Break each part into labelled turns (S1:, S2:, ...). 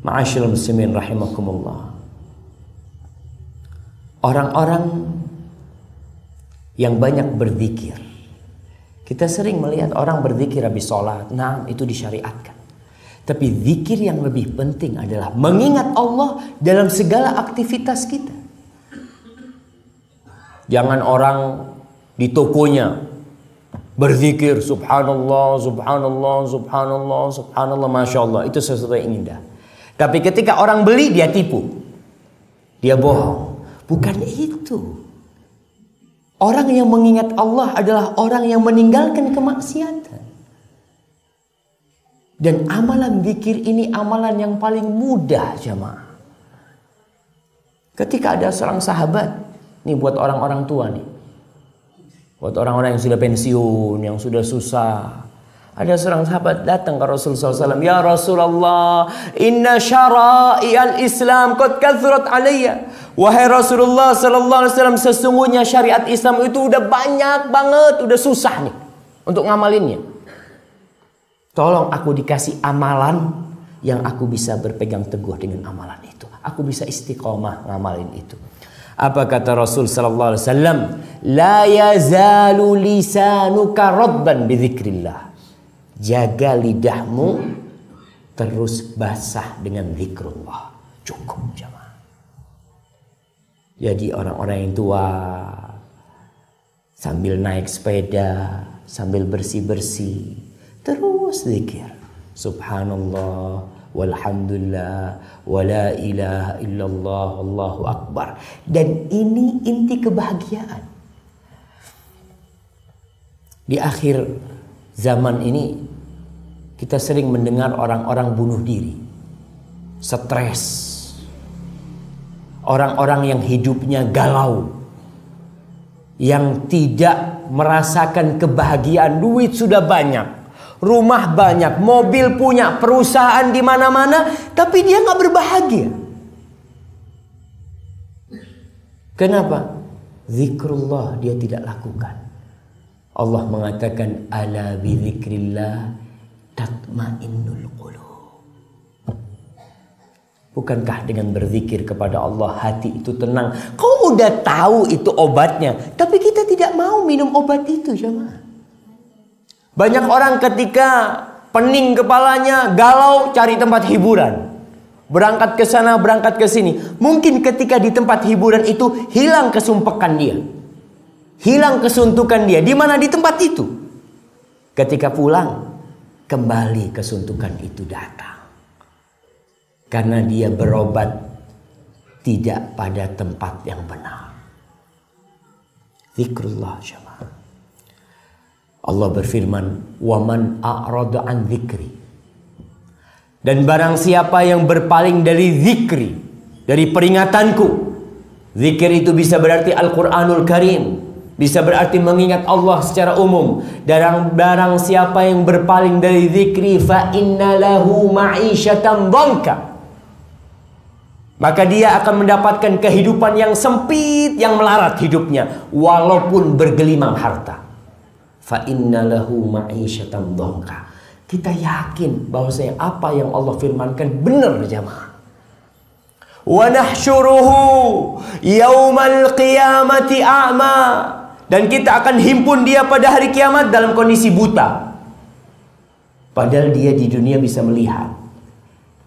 S1: Ma'asyiral muslimin rahimakumullah. Orang-orang yang banyak berzikir, kita sering melihat orang berzikir habis sholat. Nah, itu disyariatkan. Tapi zikir yang lebih penting adalah mengingat Allah dalam segala aktivitas kita. Jangan orang di tokonya berzikir subhanallah, subhanallah, subhanallah, subhanallah, masya Allah. Itu sesuatu yang indah. Tapi ketika orang beli, dia tipu, dia bohong. Bukan itu. Orang yang mengingat Allah adalah orang yang meninggalkan kemaksiatan. Dan amalan zikir ini amalan yang paling mudah, jamaah. Ketika ada seorang sahabat, ini buat orang-orang tua nih, buat orang-orang yang sudah pensiun, yang sudah susah. Ada seorang sahabat datang ke Rasulullah SAW. Ya Rasulullah, inna syara'i al-Islam qad kathrat alayya. Wahai Rasulullah SAW, sesungguhnya syariat Islam itu udah banyak banget, udah susah nih untuk ngamalinnya. Tolong aku dikasih amalan yang aku bisa berpegang teguh dengan amalan itu. Aku bisa istiqomah ngamalin itu. Apa kata Rasul sallallahu alaihi wasallam? La yazalu lisanuka radban bi dzikrillah. Jaga lidahmu terus basah dengan zikrullah. Cukup, jemaah. Jadi orang-orang yang tua sambil naik sepeda, sambil bersih-bersih, terus zikir. Subhanallah, walhamdulillah, wala ilaha illallah, Allahu akbar. Dan ini inti kebahagiaan. Di akhir zaman ini kita sering mendengar orang-orang bunuh diri, stres, orang-orang yang hidupnya galau, yang tidak merasakan kebahagiaan. Duit sudah banyak, rumah banyak, mobil punya, perusahaan di mana-mana, tapi dia nggak berbahagia. Kenapa? Zikrullah dia tidak lakukan. Allah mengatakan ala bi dzikrillah tatmainnul qulub. Bukankah dengan berzikir kepada Allah hati itu tenang? Kau udah tahu itu obatnya, tapi kita tidak mau minum obat itu, jemaah. Banyak orang ketika pening kepalanya, galau, cari tempat hiburan. Berangkat ke sana, berangkat ke sini. Mungkin ketika di tempat hiburan itu hilang kesumpekan dia, hilang kesuntukan dia. Di mana? Di tempat itu. Ketika pulang, kembali kesuntukan itu datang. Karena dia berobat tidak pada tempat yang benar. Zikrullah, jemaah. Allah berfirman, "Waman a'rada an dzikri." Dan barang siapa yang berpaling dari zikri, dari peringatanku. Zikir itu bisa berarti Al-Quranul Karim, bisa berarti mengingat Allah secara umum. Dan barang siapa yang berpaling dari zikri, fa inna lahu ma'isyatan dhanka, maka dia akan mendapatkan kehidupan yang sempit, yang melarat hidupnya, walaupun bergelimang harta. Fa inna lahu ma'isyatan dhanka. Kita yakin bahwasanya apa yang Allah firmankan benar, jemaah. Wa nahsyuruhu yaumal qiyamati a'ma. Dan kita akan himpun dia pada hari kiamat dalam kondisi buta. Padahal dia di dunia bisa melihat.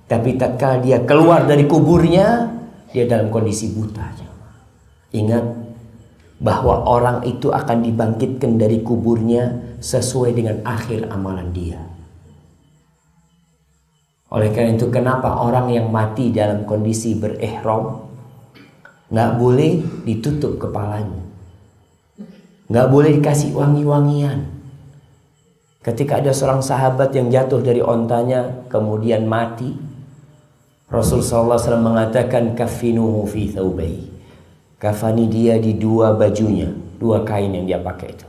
S1: Tapi tatkala dia keluar dari kuburnya, dia dalam kondisi buta. Ingat bahwa orang itu akan dibangkitkan dari kuburnya sesuai dengan akhir amalan dia. Oleh karena itu, kenapa orang yang mati dalam kondisi berihram nggak boleh ditutup kepalanya, nggak boleh dikasih wangi-wangian. Ketika ada seorang sahabat yang jatuh dari ontanya kemudian mati, Rasulullah SAW mengatakan kafinuhu fi thawbai. Kafani dia di dua bajunya, dua kain yang dia pakai itu.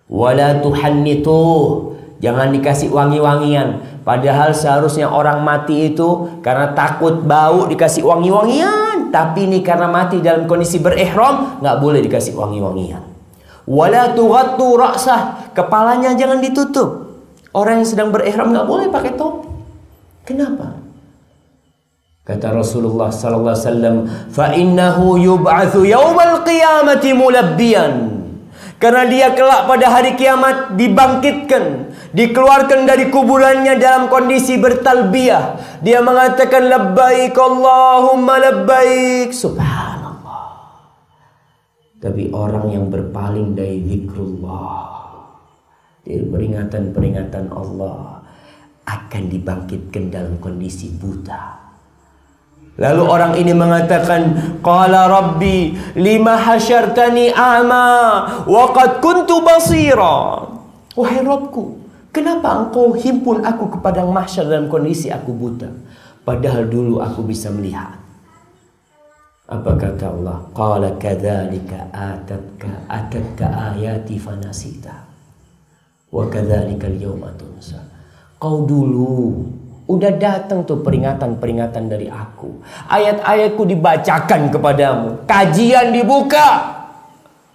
S1: Wala tuhannituh, jangan dikasih wangi-wangian. Padahal seharusnya orang mati itu karena takut bau dikasih wangi-wangian, tapi ini karena mati dalam kondisi berihram nggak boleh dikasih wangi-wangian. Wala tughattu ra'sah, kepalanya jangan ditutup. Orang yang sedang berihram nggak boleh pakai topi. Kenapa? Kata Rasulullah sallallahu alaihi wasallam, "Fa innahu yub'atsu yaumal qiyamati mulabbiyan." Karena dia kelak pada hari kiamat dibangkitkan, dikeluarkan dari kuburannya dalam kondisi bertalbiyah. Dia mengatakan labbaik Allahumma labbaik. Subhanallah. Tapi orang yang berpaling dari zikrullah, dari peringatan-peringatan Allah, akan dibangkitkan dalam kondisi buta. Lalu orang ini mengatakan, qala rabbi lima hasyartani a'ma wa qad kuntu basira. Wahai Rabbku, kenapa engkau himpun aku ke padang mahsyar dalam kondisi aku buta, padahal dulu aku bisa melihat. Apa kata Allah? Qala kadzalika atatka ayati fanasita wa kadzalikal yauma tunsa. Kau dulu udah datang tuh peringatan-peringatan dari aku. Ayat-ayatku dibacakan kepadamu. Kajian dibuka.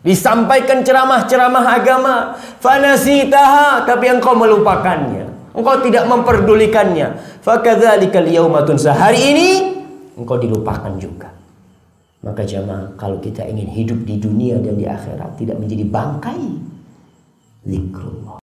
S1: Disampaikan ceramah-ceramah agama. Fanasitaha, tapi engkau melupakannya. Engkau tidak memperdulikannya. Fakadzalikal yauma tunsa. Hari ini engkau dilupakan juga. Maka jamaah, kalau kita ingin hidup di dunia dan di akhirat tidak menjadi bangkai, zikrullah.